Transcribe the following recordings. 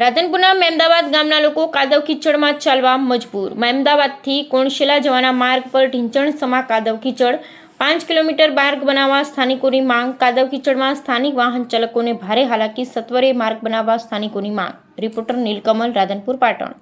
રાધનપુરના મહેમદાવાદ ગામના લોકો કાદવ કીચડમાં ચાલવા મજબૂર। મહેમદાવાદથી કોણશેલા જવાના માર્ગ પર ઢીંચણ સમા કાદવ કીચડ। 5 કિલોમીટર માર્ગ બનાવવા સ્થાનિકોની માંગ। કાદવ કીચડમાં સ્થાનિક વાહન ચાલકોને ભારે હાલાકી, સત્વરે માર્ગ બનાવવા સ્થાનિકોની માંગ। રિપોર્ટર નીલકમલ, રાધનપુર, પાટણ।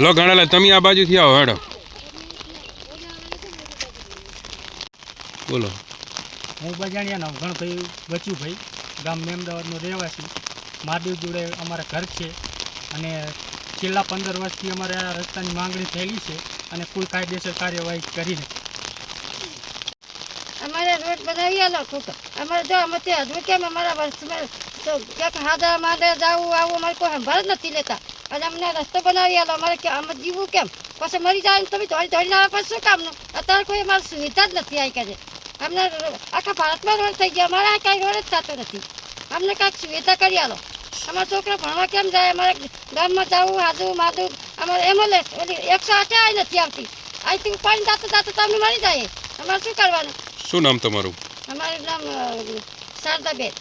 લો ગણાલા તમે આ બાજુથી આવો હેડો બોલો। હું બજાણિયાનો ગણભાઈ બચુભાઈ, ગામ મહેમદાવાદનો રહેવાસી। મહાદેવ જોડે અમારા ઘર છે અને છેલ્લા 15 વર્ષથી અમારે આ રસ્તાની માંગણી થયેલી છે અને કોઈ કાયદેસર કાર્યવાહી કરી નથી। અમારે રોડ બનાવી આલો ખોખર અમારે જો અમે તે હજુ કેમ અમારા વર્ષમાં તો ક્યાંક હાદા માંડે જાવું આવું અમારે કોઈ સંભાળ જ નથી લેતા અને અમને રસ્તો બનાવી આલો। અમારે કે અમે જીવવું કેમ? પછી મરી જાય તમે ધોળી આવે પછી શું કામનું? અત્યારે કોઈ અમારી સુવિધા જ નથી આવી કરે। અમને આખા ભારતમાં રોડ થઈ ગયા, અમારે આ કાંઈ રોડ જ થતો નથી। અમને કાંઈક સુવિધા કરી આલો। અમારા છોકરા ભણવા કેમ જાય? અમારે ગામમાં જવું હાજુ માધું અમારે એમ્બ્યુલન્સ ઓલી 108 આવી નથી આવતી। અહીંથી ઉપાડીને જાતો તો અમે મરી જઈએ। અમારે શું કરવાનું? શું નામ તમારું? અમારું નામ શારદાબેન।